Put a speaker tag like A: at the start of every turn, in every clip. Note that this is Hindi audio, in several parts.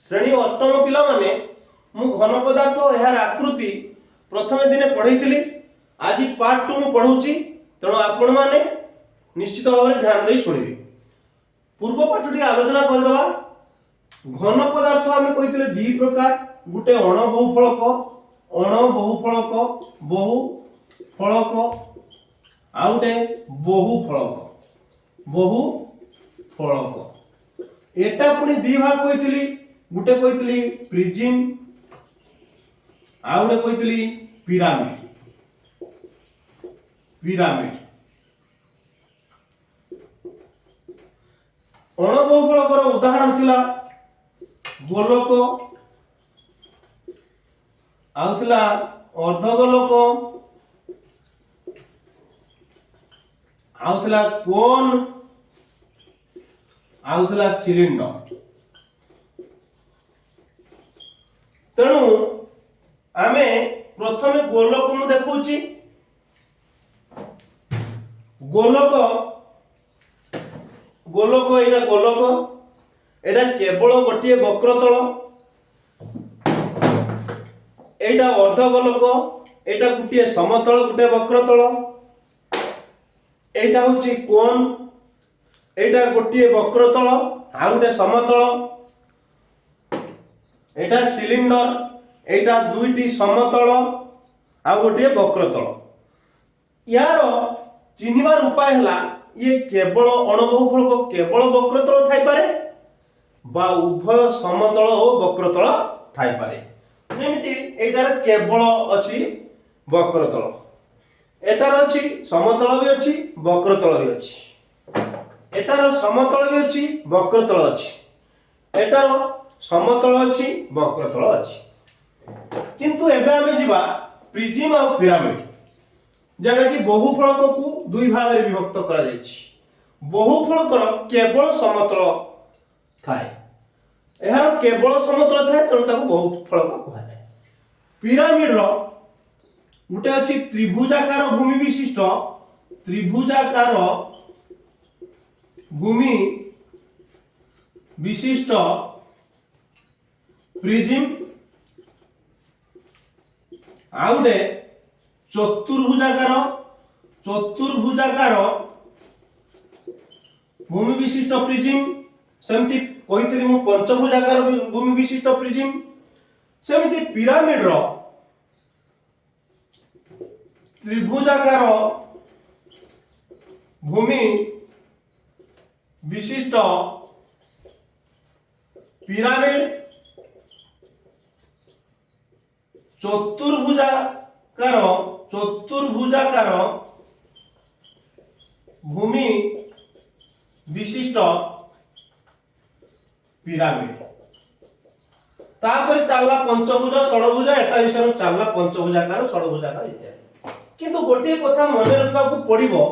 A: श्रेणी अष्टम पिला माने मु घन पदार्थ यार आकृति प्रथम दिन पढ़ी आज पार्ट 2 मु पढ़ाऊँगी तेणु आपण मैंने निश्चित भाव में ध्यान दे शुणिबे। पूर्व पाठ टी आलोचना करदवा। घन पदार्थ आम कही दी प्रकार गोटे अण बहुफलक बहुफलक आउटे बहुफलक एटा पुणी दी भाग कही गोटे कही प्रिज्म आउ गोटे कही पिरामिड अण बहुफलकर उदाहरण थिला गोलक आउथला अर्धगोलक आउथला कोन आउथला सिलिंडर। तेणु आमे प्रथमे गोलक मु देखौची गोलक एटा केवल गोटे वक्रतल एटा अर्धगोलक एटा गोटे समतल गोटे वक्रतल एटा होची कोन एटा गोटे वक्रतल आ गोटे समतल एटा सिलिंडर एटा दुईटी समतल आ गोटे वक्रतल। यार चिन्हबार उपाय है ये केवल अणबहुफलक केवल वक्रतल थाई पारे बा उभय समतल और वक्रतल थाई पारे। जेमिति एटार केवल अछि वक्रतल एटार अछि समतल भी अछि वक्रतल भी अछि एटार समतल भी अछि वक्रतल अछि एटार समतल अछि वक्रतल अछि। किंतु एबे आमे जिबा प्रिज्म आ पिरामिड जेटा कि बहुफलक को दुई भाग में विभक्त करा जायछि। बहुफलकर केवल समतल थाए एहार केवल समतल थाए तेणु ताको बहुफलक कहा जाय। पिरामिड रो गुटे अछि त्रिभुजाकार भूमि विशिष्ट प्रिज्म आउटे चतुर्भुजाकार भूमि विशिष्ट प्रिज्म सेमति कहितली मु पंचभुजाकार भूमि विशिष्ट प्रिज्म सेमति पिरामिड रो त्रिभुजाकार भूमि विशिष्ट पिरामिड चतुर्भुजाकार भूमि विशिष्ट पिरामिड तापर चलला पंचभुज षडभुज एटा विषय चलला पंचभुजाकार षडभुजाकार इत्यादि। किंतु गोटे कथा मन रखा पड़िबो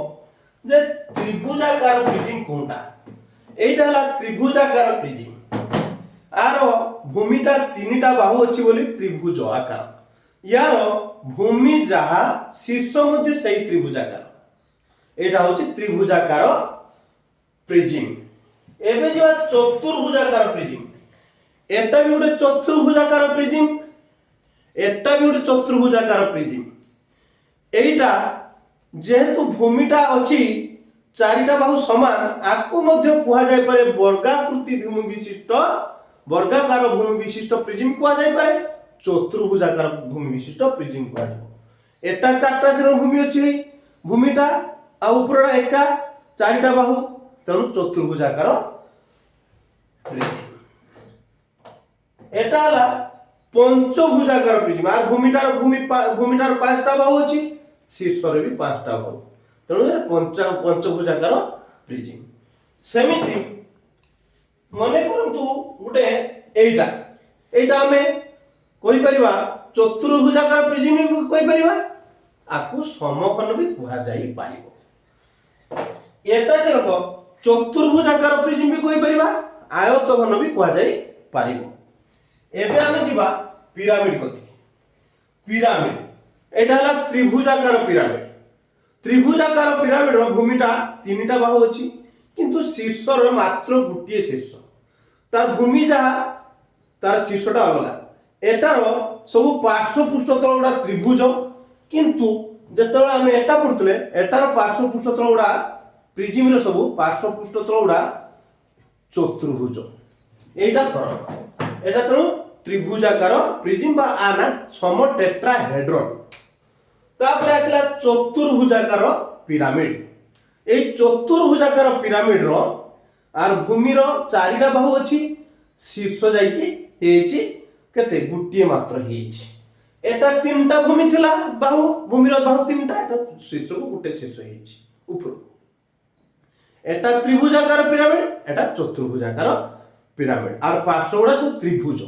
A: जे त्रिभुजाकार प्रिज्म कोनटा एटा हला त्रिभुजाकार प्रिज्म आरो भूमिटा तीनटा बाहु अछि बोली त्रिभुज आकार यार भूमि जहा शीर्ष मध्य सही त्रिभुजाकार एटा होछि त्रिभुजाकार प्रिज्म। एबे जो चतुर्भुजाकार प्रिज्म एटा भी गोटे चतुर्भुजाकार प्रिज्म एटा भी गोटे चतुर्भुजाकार प्रिज्म एटा जेहेतु भूमिटा अछि चारिटा बाहु समान आकु मध्य कुहा जाय पारे वर्गाकृति भूमि विशिष्ट वर्गाकार भूमि विशिष्ट प्रिज्म कुहा जाय पारे चतुर्भुजाकार भूमि विशिष्ट प्रिज्म कुहा जाय। एटा चारटा सिर भूमि अछि भूमिटा आ उपरडा एका चारिटा बाहु तेणु चतुर्भुजाकार प्रिज्म। एटा हला पंचभुजाकार प्रिज्म आ भूमिटार पांचटा बाहु अछि शीर्ष रे भी पांचटा बाहु तेणु पंचभुजाकार प्रिज्म। सेमिति मने करंतु गुटे एटा हमें कहि परिबा चतुर्भुजाकार प्रिज्म भी कहि परिबा आकु समकोण भी कुहा जाई पारिबो। एटा सिर्फ चतुर्भुजाकार प्रिज्म भी कहि परिबा आयतघन भी कुहा जाई पारिबो। एबे हमें जिबा पिरामिड कथि पिरामिड एटा हला त्रिभुजाकार पिरामिड रो भूमिटा तीनटा बाहु अछि किंतु शीर्ष रो मात्र गोटे शीर्ष तार भूमि जहा तार शीर्षटा अलग एटार सब पार्श्व पृष्ठतल गुड़ा त्रिभुज किंतु जेतेबेले आमे एटा पढुतले एटार पार्श्व पृष्ठतल गुड़ा प्रिज्म रो सब पार्श्व पृष्ठतल गुड़ा चतुर्भुज एटा फरक एटा तो त्रिभुजाकार प्रिज्म बा आना सम टेट्राहेड्रन तापर आसला चतुर्भुजाकार पिरामिड ए चतुर्भुजाकार पिरामिड रो आर भूमि रो चारिटा बाहु अछि शीर्ष जाइकी हेछि केते गुटिए मात्र हेछि एटा तीनटा भूमि थिला बाहु भूमि रो बाहु तीनटा एटा शीर्ष को गुटे शीर्ष हेछि ऊपर एटा त्रिभुजाकार पिरामिड एटा चतुर्भुजाकार पिरामिड आर पार्श्व गुड़ा सब त्रिभुज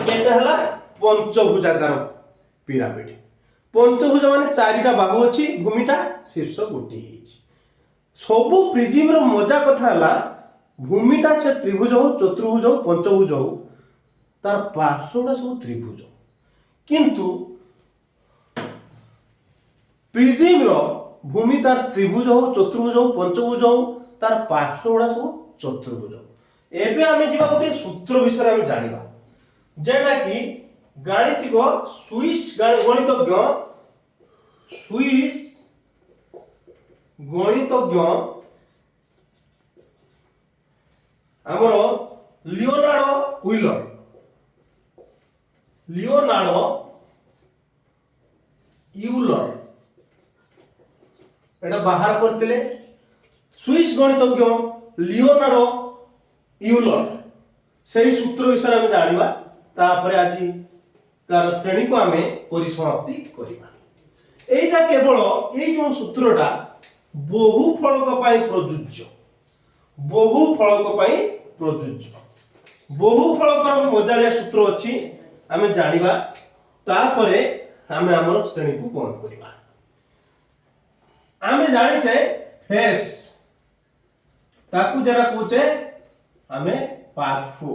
A: एटा हला पंचभुजाकार पिरामिड पंचभुज माने चारिटा बाहु अछि भूमिटा शीर्ष गोटे हेछि सब प्रिज्म रो मजा कथा हला भूमिटा से त्रिभुज हो चतुर्भुज हो पंचभुज हो तार पार्श्वटा सब त्रिभुज किंतु प्रिज्म रो भूमि तार त्रिभुज हो चतुर्भुज हो पंचभुज हो तार पार्श्वटा सब चतुर्भुज एबे आमे जिबा गोटे सूत्र विषय आमे जानिबा जेटा कि गाणितिक स्विस गणितज्ञ स्विस गणितज्ञ हमरो लियोनार्डो यूलर एटा बाहर करथिले स्विस गणितज्ञ लियोनार्डो यूलर सही सूत्र विषय हम जानिबा तापर आज कार श्रेणी को आमे परिसमाप्ति करिबा एटा केवल एई जो सूत्रटा बहुफलक पई प्रयोज्य बहुफलक पई प्रयोज्य बहुफलकर मजालिया सूत्र अछि आमे जानिबा तापरे आमे हमर श्रेणी को बंद करिबा आमे जानि छे फेस ताकू जरा कहूचे आमे पार्श्व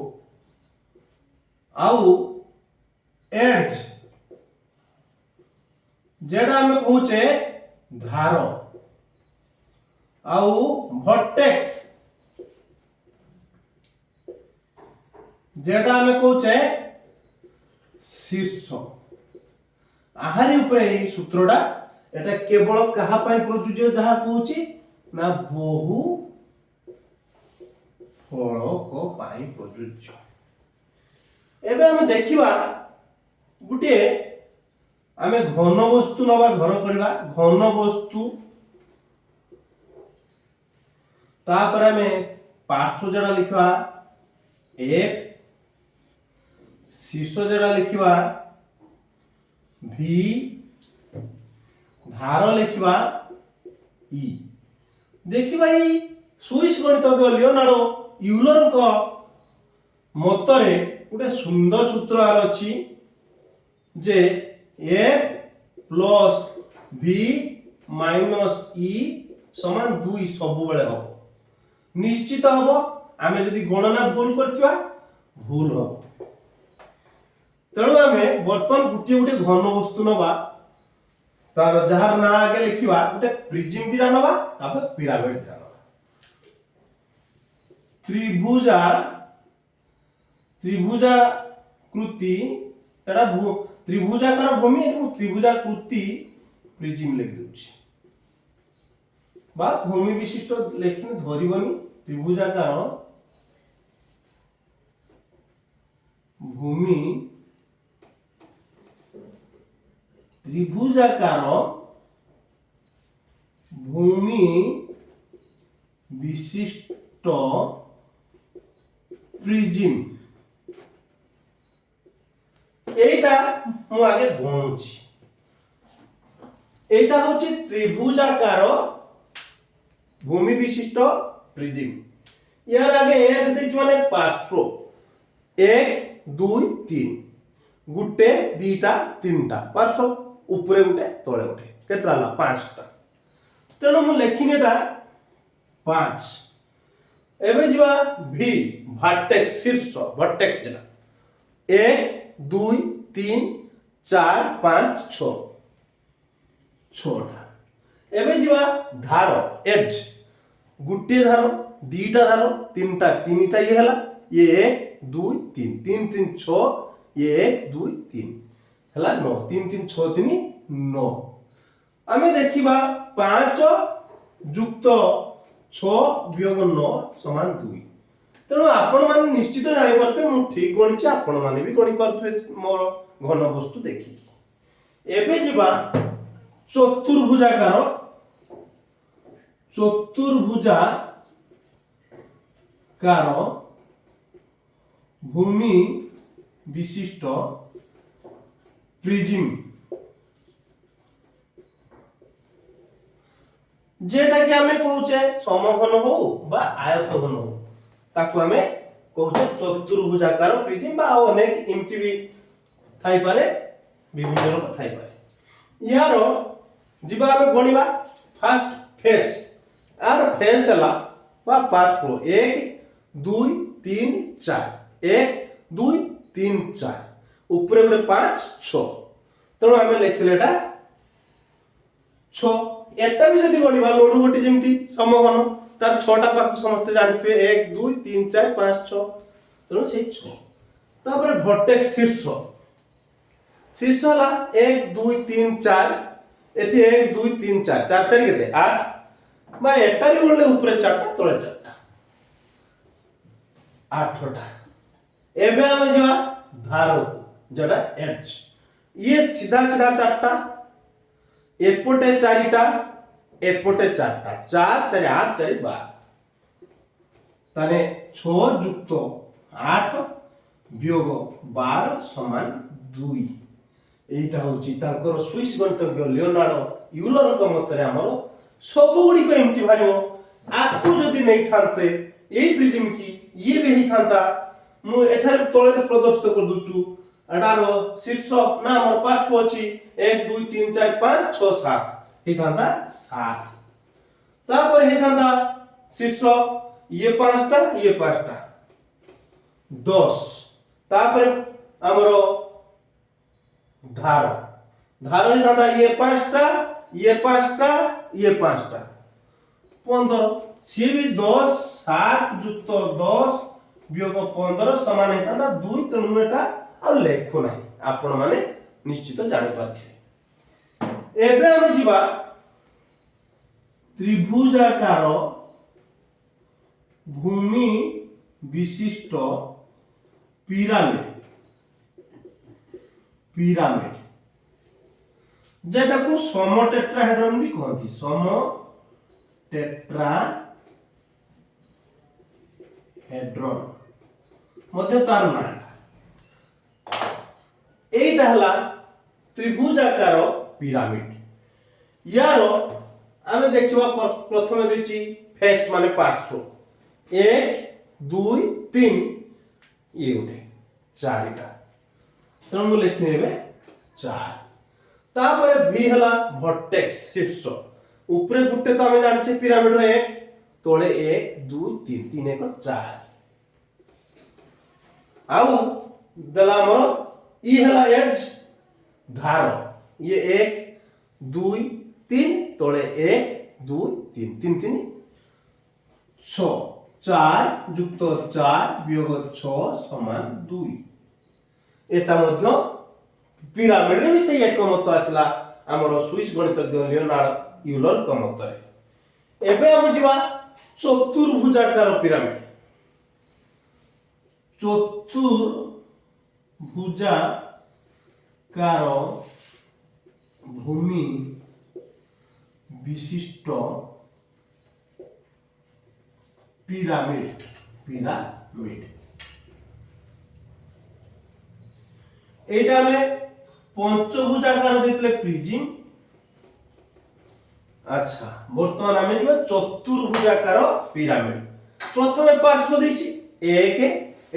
A: आउ एज जेडा हमें कहूचे धार आउ वर्टेक्स जेडा हमें कहूचे शीर्ष आहारी ऊपर ए सूत्रटा एटा केवल कहा पई प्रयोज्य जहा कहूची ना बहु फलक पई प्रयोज्य एबे हमें देखिबा गुटे आमे घन वस्तु नवा घर करबा घन वस्तु तापर हमें पार्श्व जड़ा लिखवा एफ शीर्ष जड़ा लिखवा भी धार लिखवा ई देखिबा ई स्विस गणितज्ञ लियोनार्डो यूलर को मतरे गोटे सुंदर सूत्र आर अछि जे एफ प्लस भी माइनस ई समान 2 सब बेले हो निश्चित हो आमे यदि गणना भूल करथिबा भूल हो तेणु आमे वर्तमान गुटे गुटे घन वस्तु नबा तार जहार ना आगे लिखिबा गोटे प्रिज्म दिरा नबा तापर पिरामिड दिरा नबा त्रिभुजाकृति एटा त्रिभुजाकार भूमि एवं त्रिभुजाकृति प्रिज्म लिख दूची बा भूमि विशिष्ट लेखिन धरिबनी त्रिभुजाकार भूमि त्रिभुजाकार भूमि विशिष्ट प्रिज्म एटा मु आगे गणुची एटा होची त्रिभुजाकार भूमि विशिष्ट प्रिज्म यार आगे एक देछ माने पार्श्व 1 2 3 गुटे दीटा तीनटा पार्श्व ऊपरे गुटे तळे गुटे केतरा ला 5टा तेनो मु लेखिनेटा 5 एबे जिबा भी वर्टेक्स शीर्ष वर्टेक्स जेना 1 2 3 4 5 6 6टा एबे जिबा धार एज गुटे धार दीटा धार तीनटा तीनटा ये हला ये 1 2 3 3 3 6 ये 1 2 3 हला 9 3 3 6 3 9 आमे देखिबा 5 युक्त 6 वियोग 9 समान 2 तेणु आपण माने निश्चित जानि परते मु ठीक गणिछि आपण माने भी गणि परते मोर घन वस्तु देखि एबे जिबा चतुर्भुजाकार भूमि विशिष्ट प्रिज्म जेटा कि आमे कहूचे समघन हो बा आयतघन हो ताकू आमे कहूचे चतुर्भुजाकार प्रिज्म बा अनेक इमति भी थाई पारे विभिन्न रूप थाई पारे यार जिबा आमे गणिबा फर्स्ट फेस आर फेस हला बा पार्श्व 1 2 3 4 1 2 3 4 ऊपर गोटे 5 6 तेणु आमे लिखले एटा 6 एटा भी जदी गणिबा लोडू गोटे जेमती समघन तार 6 टा पाख समस्त जानिथिबे 1 2 3 4 5 6 तेणु से 6 तापर वर्टेक्स शीर्ष हला 1 2 3 4 एठी 1 2 3 4 4 4 केते 8 बा एटारी बोलले ऊपर 4 टा तळे 4 टा 8 टा एबे हम जिवा धारो जडा एज ये सीधा सीधा 4 टा एपोटे 4 टा एपोटे 4 टा 4 4 8 4 12 ताने 6 युक्त 8 वियोग 12 समान 2 एटा होची ताकर स्विस गणितज्ञ लियोनार्डो यूलरଙ୍କ ମତରେ ଆମର ସବୁ गुडी को एमती भाजो आपको जदी नहीं थांते एई प्रिज्म की ये भी ही थांता मु एठारे तळे प्रदर्शित कर दुचु एटारो शीर्ष ना हमर पार्श्व अछि 1 2 3 4 5 6 7 ही थांता 7 तापर ही थांता शीर्ष ये 5 टा 10 तापर हमरो धार ही थांता ये 5 टा ये 5 टा ये 5 टा 15 सी भी 10 7 युक्त 10 वियोग 15 समान हेता 2 तेणु एटा आ लेखो नाही आपण माने निश्चित जानि पारथिबे एबे हम जिबा त्रिभुजाकार भूमि विशिष्ट पिरामिड जेटा को समटेट्राहेड्रन भी कहती समटेट्राहेड्रन मध्य तार ना एटा हला त्रिभुजाकार पिरामिड यारो आमे देखिबा प्रथमे देछि फेस माने पार्श्व 1 2 3 ये उठे 4 टा तेणु लिखि नेबे 4 तापर भी हला वर्टेक्स शीर्ष ऊपर गुटे तो हमें जानि छे पिरामिड रे 1 तोळे 1 2 3 3 1 4 आउ दला हमर ई हला एज धार ये 1 2 3 तोळे 1 2 3 3 3 6 4 युक्त 4 वियोग 6 समान 2 एटा मध्य पिरामिड रे भी से एक मत आसला हमर स्विस गणितज्ञ लियोनार्डो यूलर क मत रे एबे हम जिबा चतुर्भुजाकार पिरामिड भूमि विशिष्ट पिरामिड एटा में पंचभुजाकार देतले प्रिज्म अच्छा वर्तमान आमे जो चतुर्भुजाकार पिरामिड प्रथमे पार्श्व देछि 1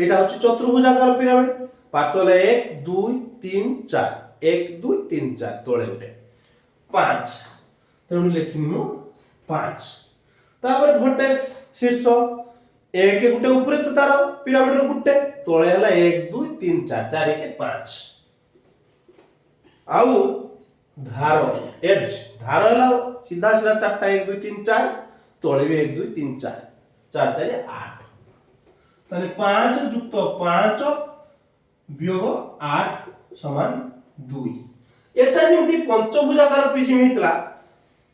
A: एटा होछि चतुर्भुजाकार पिरामिड पार्श्व ले 1 2 3 4 1 2 3 4 तोळे उठे 5 तेणु लिखिनि मु 5 तापर वर्टेक्स शीर्ष 1 गुटे ऊपर तो तार पिरामिड रो गुटे तोळे हला 1 2 3 4 4 1 5 आउ धार एज धार हला सीधा सीधा 4 टा 1 2 3 4 तोळे भी 1 2 3 4 4 4 8 ताने 5 युक्त 5 वियोग 8 समान 2 एटा जेमति पंचभुजाकार प्रिज्म हितला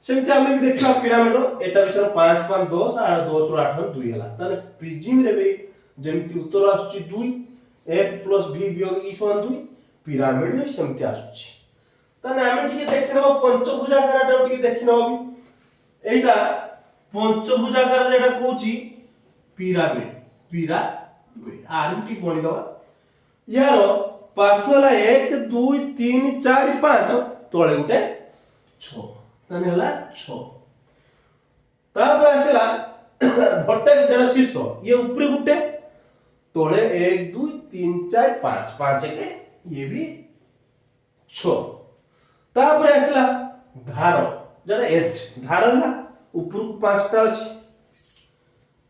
A: सेमति हमें भी देखिबा पिरामिड एटा विषय 5 5 10 और 10 रो 8 2 हला ताने प्रिज्म रे भी जेमति उत्तर आसुची 2 f + v वियोग e समान 2 पिरामिड रे सेमति आसुची ताने हमें ठीक देखिनबा पंचभुजाकार टा ठीक देखिनबा भी एटा पंचभुजाकार जेटा कहूची पिरामिड पिरामिड आर भी ठीक बनि दवा यार पार्श्वला 1 2 3 4 5 तळे गुटे 6 ताने हला 6 तापर आसेला वर्टेक्स जेटा शीर्ष ये ऊपर गुटे तळे 1 2 3 4 5 5 के ये भी 6 तापर आसेला धार जेटा h धार ना ऊपर को 5 टा अछि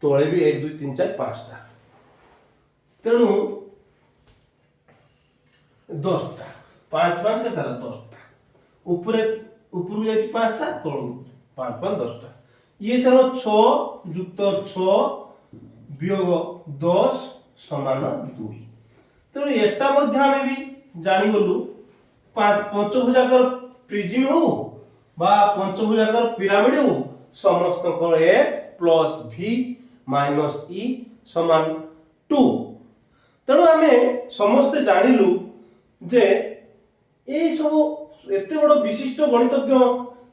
A: तळे भी 1 2 3 4 5 टा तेणु 10 टा 5 5 के तारा 10 टा ऊपर ऊपर जाई 5 टा तळ 5 5 10 टा ये सर 6 युक्त 6 वियोग 10 समान 2 तेणु एटा मध्ये हमें भी जानि गलु पंचभुजाकार प्रिज्म हो बा पंचभुजाकार पिरामिड हो समस्त को a + v - e समान 2 तेणु हमें समस्त जानिलु जे ए सब एते बड़ विशिष्ट गणितज्ञ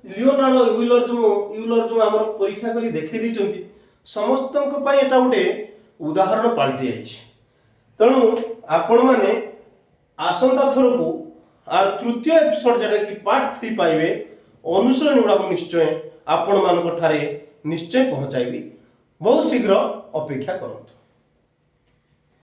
A: लियोनार्डो यूलर जो हमर परीक्षा करी देखै दिचंती समस्त को पय एटा उठे उदाहरण पाल्टी आइछि तेणु आपण माने आसंता थर को आर तृतीय एपिसोड जेटा कि पार्ट 3 पाइबे अनुसरण गुडा निश्चय आपण मान ठारे निश्चय पहुंचाइबी बहुत शीघ्र अपेक्षा करंतु।